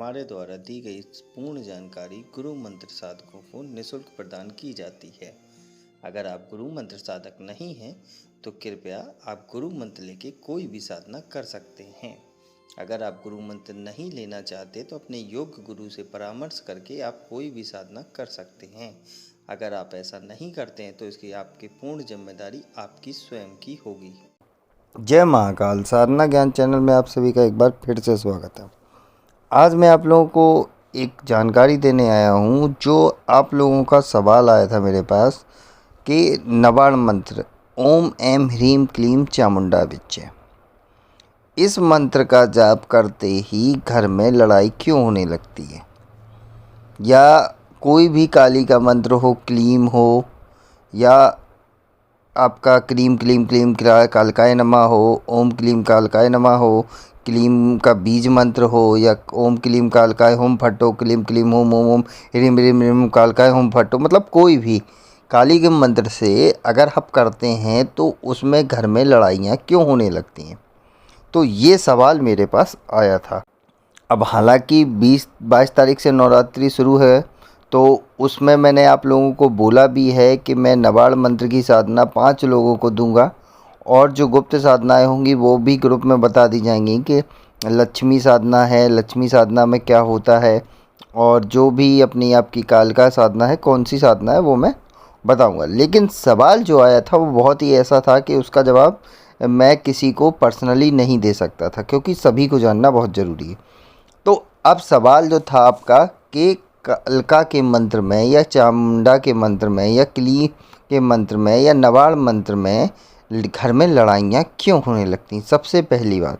हमारे द्वारा दी गई पूर्ण जानकारी गुरु मंत्र साधकों को निःशुल्क प्रदान की जाती है। अगर आप गुरु मंत्र साधक नहीं हैं तो कृपया आप गुरु मंत्र लेके कोई भी साधना कर सकते हैं। अगर आप गुरु मंत्र नहीं लेना चाहते तो अपने योग्य गुरु से परामर्श करके आप कोई भी साधना कर सकते हैं। अगर आप ऐसा नहीं करते हैं तो इसकी आपकी पूर्ण जिम्मेदारी आपकी स्वयं की होगी। जय महाकाल साधना ज्ञान चैनल में आप सभी का एक बार फिर से स्वागत है। आज मैं आप लोगों को एक जानकारी देने आया हूँ जो आप लोगों का सवाल आया था मेरे पास कि नवाण मंत्र ओम ऐं ह्रीं क्लीं चामुंडा विच्चे, इस मंत्र का जाप करते ही घर में लड़ाई क्यों होने लगती है, या कोई भी काली का मंत्र हो, क्लीम हो, या आपका क्लीम क्लीम क्लीम कालकाय नमः हो, ओम क्लीम कालकाय नमः हो, क्लीम का बीज मंत्र हो, या ओम क्लीम कालकाय होम फट हो, क्लीम क्लीम ओम ओम ओम ह्रीं ह्रीं ह्रीं कालकाय होम फट हो, मतलब कोई भी काली के मंत्र से अगर हम करते हैं तो उसमें घर में लड़ाइयाँ क्यों होने लगती हैं। तो ये सवाल मेरे पास आया था। अब हालांकि 22 तारीख से नवरात्रि शुरू है, तो उसमें मैंने आप लोगों को बोला भी है कि मैं नवाण मंत्र की साधना 5 लोगों को दूंगा, और जो गुप्त साधनाएं होंगी वो भी ग्रुप में बता दी जाएंगी कि लक्ष्मी साधना है, लक्ष्मी साधना में क्या होता है, और जो भी अपनी आपकी कालका साधना है, कौन सी साधना है वो मैं बताऊंगा। लेकिन सवाल जो आया था वो बहुत ही ऐसा था कि उसका जवाब मैं किसी को पर्सनली नहीं दे सकता था, क्योंकि सभी को जानना बहुत ज़रूरी है। तो अब सवाल जो था आपका कि कालका के मंत्र में, या चामुंडा के मंत्र में, या क्ली के मंत्र में, या नवाण मंत्र में घर में लड़ाइयाँ क्यों होने लगती हैं। सबसे पहली बात,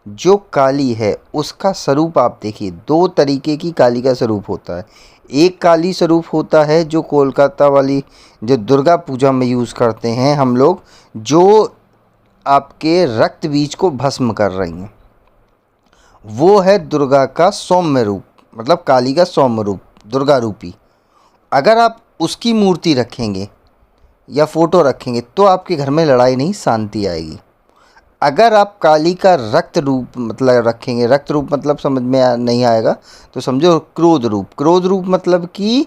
जो काली है उसका स्वरूप आप देखिए, 2 तरीके की काली का स्वरूप होता है। एक काली स्वरूप होता है जो कोलकाता वाली, जो दुर्गा पूजा में यूज़ करते हैं हम लोग, जो आपके रक्त बीज को भस्म कर रही हैं, वो है दुर्गा का सौम्य रूप, मतलब काली का सौम्य रूप, दुर्गा रूपी। अगर आप उसकी मूर्ति रखेंगे या फ़ोटो रखेंगे तो आपके घर में लड़ाई नहीं, शांति आएगी। अगर आप काली का रक्त रूप मतलब रखेंगे, रक्त रूप मतलब समझ में नहीं आएगा तो समझो क्रोध रूप। क्रोध रूप मतलब कि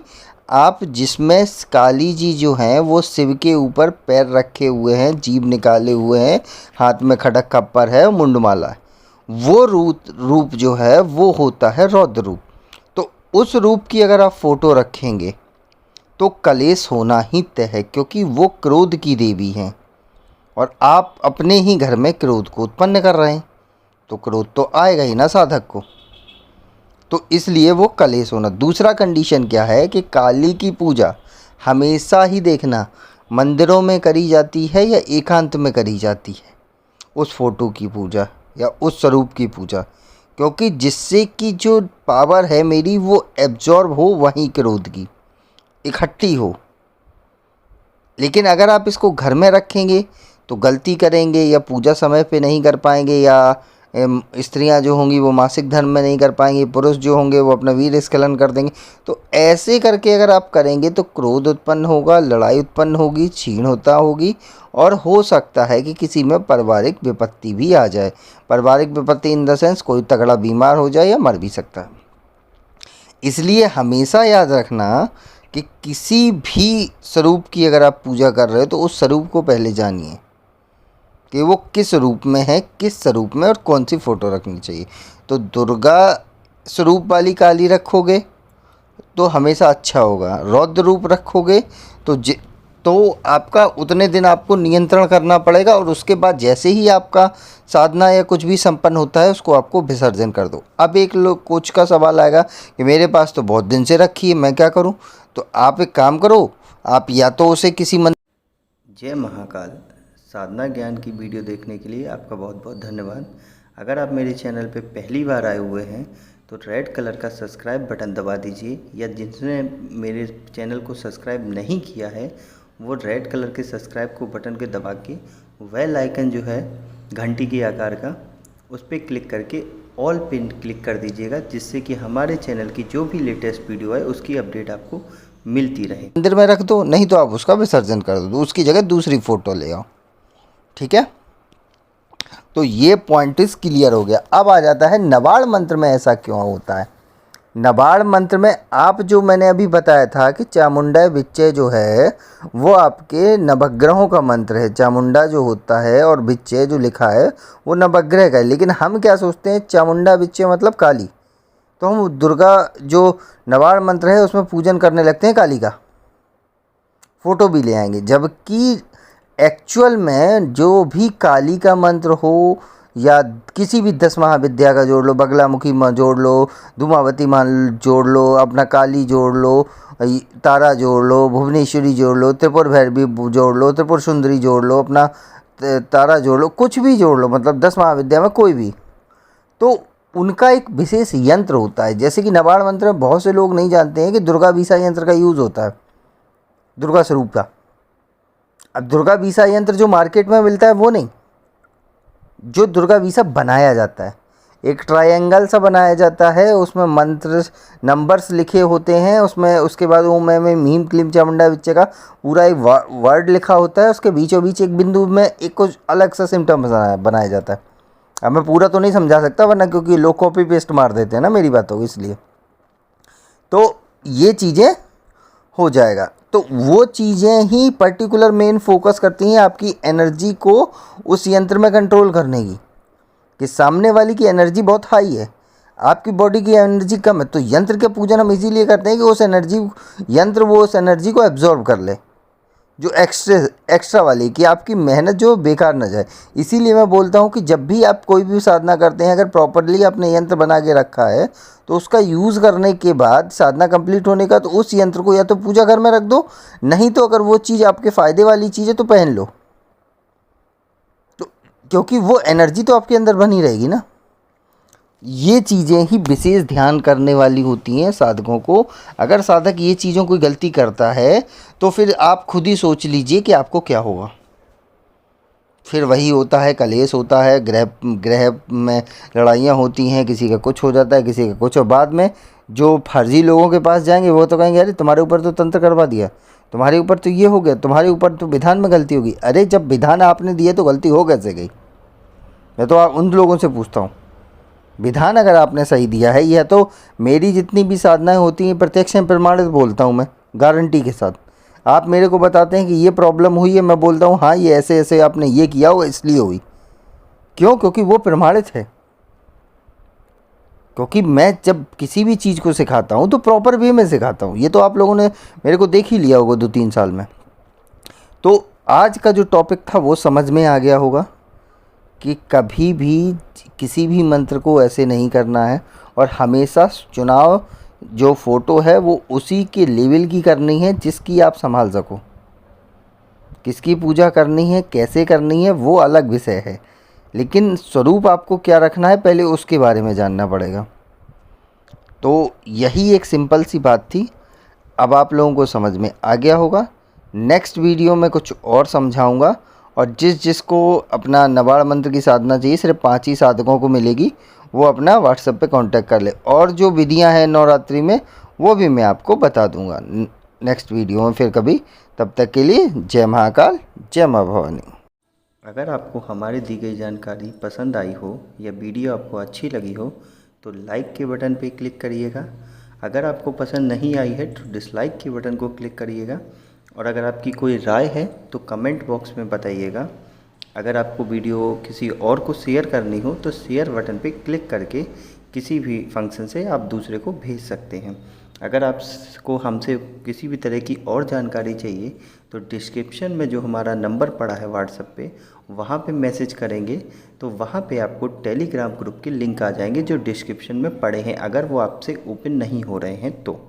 आप जिसमें काली जी जो हैं वो शिव के ऊपर पैर रखे हुए हैं, जीभ निकाले हुए हैं, हाथ में खड़क खप्पर है, मुंडमाला है, वो रूप जो है वो होता है रौद्र रूप। तो उस रूप की अगर आप फ़ोटो रखेंगे तो कलेश होना ही तय है, क्योंकि वो क्रोध की देवी हैं और आप अपने ही घर में क्रोध को उत्पन्न कर रहे हैं, तो क्रोध तो आएगा ही ना साधक को, तो इसलिए वो कलेश होना। दूसरा कंडीशन क्या है कि काली की पूजा हमेशा ही देखना मंदिरों में करी जाती है या एकांत में करी जाती है, उस फोटो की पूजा या उस स्वरूप की पूजा, क्योंकि जिससे कि जो पावर है मेरी वो एब्जॉर्ब हो, वहीं क्रोध की इकट्ठी हो। लेकिन अगर आप इसको घर में रखेंगे तो गलती करेंगे, या पूजा समय पे नहीं कर पाएंगे, या स्त्रियां जो होंगी वो मासिक धर्म में नहीं कर पाएंगी, पुरुष जो होंगे वो अपना वीर स्खलन कर देंगे। तो ऐसे करके अगर आप करेंगे तो क्रोध उत्पन्न होगा, लड़ाई उत्पन्न होगी, छीनता होगी, और हो सकता है कि किसी में पारिवारिक विपत्ति भी आ जाए। पारिवारिक विपत्ति इन द सेंस कोई तगड़ा बीमार हो जाए या मर भी सकता है। इसलिए हमेशा याद रखना कि किसी भी स्वरूप की अगर आप पूजा कर रहे हो तो उस स्वरूप को पहले जानिए कि वो किस रूप में है, किस स्वरूप में, और कौन सी फ़ोटो रखनी चाहिए। तो दुर्गा स्वरूप वाली काली रखोगे तो हमेशा अच्छा होगा, रौद्र रूप रखोगे तो आपका उतने दिन आपको नियंत्रण करना पड़ेगा, और उसके बाद जैसे ही आपका साधना या कुछ भी संपन्न होता है उसको आपको विसर्जन कर दो। अब एक लोग कोच का सवाल आएगा कि मेरे पास तो बहुत दिन से रखी है, मैं क्या करूं। तो आप एक काम करो, आप या तो उसे किसी जय महाकाल साधना ज्ञान की वीडियो देखने के लिए आपका बहुत बहुत धन्यवाद। अगर आप मेरे चैनल पे पहली बार आए हुए हैं तो रेड कलर का सब्सक्राइब बटन दबा दीजिए, या जिसने मेरे चैनल को सब्सक्राइब नहीं किया है वो रेड कलर के सब्सक्राइब को बटन के दबा के बेल आइकन जो है घंटी के आकार का, उस पर क्लिक करके ऑल पिन क्लिक कर दीजिएगा, जिससे कि हमारे चैनल की जो भी लेटेस्ट वीडियो है उसकी अपडेट आपको मिलती रहे। मंदिर में रख दो, नहीं तो आप उसका विसर्जन कर दो, उसकी जगह दूसरी फ़ोटो ले आओ, ठीक है। तो ये पॉइंट इस क्लियर हो गया। अब आ जाता है नवाण मंत्र में ऐसा क्यों होता है। नबाड़ मंत्र में आप जो मैंने अभी बताया था कि चामुंडा बिच्चे जो है वो आपके नवग्रहों का मंत्र है। चामुंडा जो होता है और बिच्चे जो लिखा है वो नवग्रह का है। लेकिन हम क्या सोचते हैं, चामुंडा बिच्चे मतलब काली, तो हम दुर्गा जो नबाड़ मंत्र है उसमें पूजन करने लगते हैं काली का, फ़ोटो भी ले आएंगे। जबकि एक्चुअल में जो भी काली का मंत्र हो या किसी भी 10 महाविद्या का जोड़ लो, बगलामुखी माँ जोड़ लो, धूमावती माँ जोड़ लो, अपना काली जोड़ लो, तारा जोड़ लो, भुवनेश्वरी जोड़ लो, त्रिपुर भैरवी जोड़ लो, त्रिपुर सुंदरी जोड़ लो, अपना तारा जोड़ लो, कुछ भी जोड़ लो, मतलब 10 महाविद्या में कोई भी, तो उनका एक विशेष यंत्र होता है। जैसे कि नबाड़ मंत्र में बहुत से लोग नहीं जानते हैं कि दुर्गा बीसा यंत्र का यूज़ होता है, दुर्गा स्वरूप का। अब दुर्गा बीसा यंत्र जो मार्केट में मिलता है वो नहीं, जो दुर्गा बीसा बनाया जाता है, एक ट्रायंगल सा बनाया जाता है, उसमें मंत्र नंबर्स लिखे होते हैं, उसमें उसके बाद ओम में मीम क्लीम चामुंडा बिच्चे का पूरा एक वर्ड लिखा होता है, उसके बीचों बीच एक बिंदु में एक कुछ अलग सा सिम्टम बनाया जाता है। अब मैं पूरा तो नहीं समझा सकता वरना क्योंकि लोग कॉपी पेस्ट मार देते हैं ना मेरी बातों को, इसलिए तो ये चीज़ें हो जाएगा। तो वो चीज़ें ही पर्टिकुलर मेन फोकस करती हैं आपकी एनर्जी को उस यंत्र में कंट्रोल करने की, कि सामने वाली की एनर्जी बहुत हाई है, आपकी बॉडी की एनर्जी कम है, तो यंत्र के पूजन हम इसीलिए करते हैं कि उस एनर्जी यंत्र वो उस एनर्जी को एब्जॉर्ब कर ले, जो एक्स्ट्रा वाली, कि आपकी मेहनत जो बेकार न जाए। इसीलिए मैं बोलता हूँ कि जब भी आप कोई भी साधना करते हैं, अगर प्रॉपरली आपने यंत्र बना के रखा है तो उसका यूज़ करने के बाद साधना कंप्लीट होने का तो उस यंत्र को या तो पूजा घर में रख दो, नहीं तो अगर वो चीज़ आपके फ़ायदे वाली चीज़ है तो पहन लो, तो क्योंकि वो एनर्जी तो आपके अंदर बनी रहेगी ना। ये चीज़ें ही विशेष ध्यान करने वाली होती हैं साधकों को। अगर साधक ये चीज़ों कोई गलती करता है तो फिर आप खुद ही सोच लीजिए कि आपको क्या होगा। फिर वही होता है, कलेश होता है, ग्रह में लड़ाइयाँ होती हैं, किसी का कुछ हो जाता है, किसी का कुछ, और बाद में जो फर्जी लोगों के पास जाएंगे वो तो कहेंगे अरे तुम्हारे ऊपर तो तंत्र करवा दिया, तुम्हारे ऊपर तो ये हो गया, तुम्हारे ऊपर तो विधान में गलती होगी। अरे जब विधान आपने दिए तो गलती हो कैसे गई? मैं तो उन लोगों से पूछता हूँ, विधान अगर आपने सही दिया है, यह तो मेरी जितनी भी साधनाएं होती हैं प्रत्यक्ष प्रमाणित बोलता हूँ मैं, गारंटी के साथ। आप मेरे को बताते हैं कि ये प्रॉब्लम हुई है, मैं बोलता हूँ हाँ ये ऐसे ऐसे आपने ये किया हो इसलिए हुई। क्यों? क्योंकि वो प्रमाणित है। क्योंकि मैं जब किसी भी चीज़ को सिखाता हूँ तो प्रॉपर वे में सिखाता हूँ। ये तो आप लोगों ने मेरे को देख ही लिया होगा 2-3 साल में। तो आज का जो टॉपिक था वो समझ में आ गया होगा कि कभी भी किसी भी मंत्र को ऐसे नहीं करना है, और हमेशा चुनाव जो फ़ोटो है वो उसी के लेवल की करनी है जिसकी आप संभाल सको। किसकी पूजा करनी है, कैसे करनी है, वो अलग विषय है, लेकिन स्वरूप आपको क्या रखना है पहले उसके बारे में जानना पड़ेगा। तो यही एक सिंपल सी बात थी, अब आप लोगों को समझ में आ गया होगा। नेक्स्ट वीडियो में कुछ और समझाऊंगा, और जिसको अपना नबाड़ मंत्र की साधना चाहिए सिर्फ 5 ही साधकों को मिलेगी, वो अपना व्हाट्सएप पे कांटेक्ट कर ले, और जो विधियां हैं नवरात्रि में वो भी मैं आपको बता दूंगा नेक्स्ट वीडियो में फिर कभी। तब तक के लिए जय महाकाल, जय माँ भवानी। अगर आपको हमारी दी गई जानकारी पसंद आई हो या वीडियो आपको अच्छी लगी हो तो लाइक के बटन पर क्लिक करिएगा। अगर आपको पसंद नहीं आई है तो डिसलाइक के बटन को क्लिक करिएगा, और अगर आपकी कोई राय है तो कमेंट बॉक्स में बताइएगा। अगर आपको वीडियो किसी और को शेयर करनी हो तो शेयर बटन पे क्लिक करके किसी भी फंक्शन से आप दूसरे को भेज सकते हैं। अगर आपको हमसे किसी भी तरह की और जानकारी चाहिए तो डिस्क्रिप्शन में जो हमारा नंबर पड़ा है व्हाट्सएप पे, वहाँ पे मैसेज करेंगे तो वहाँ पे आपको टेलीग्राम ग्रुप के लिंक आ जाएंगे जो डिस्क्रिप्शन में पड़े हैं, अगर वो आपसे ओपन नहीं हो रहे हैं तो।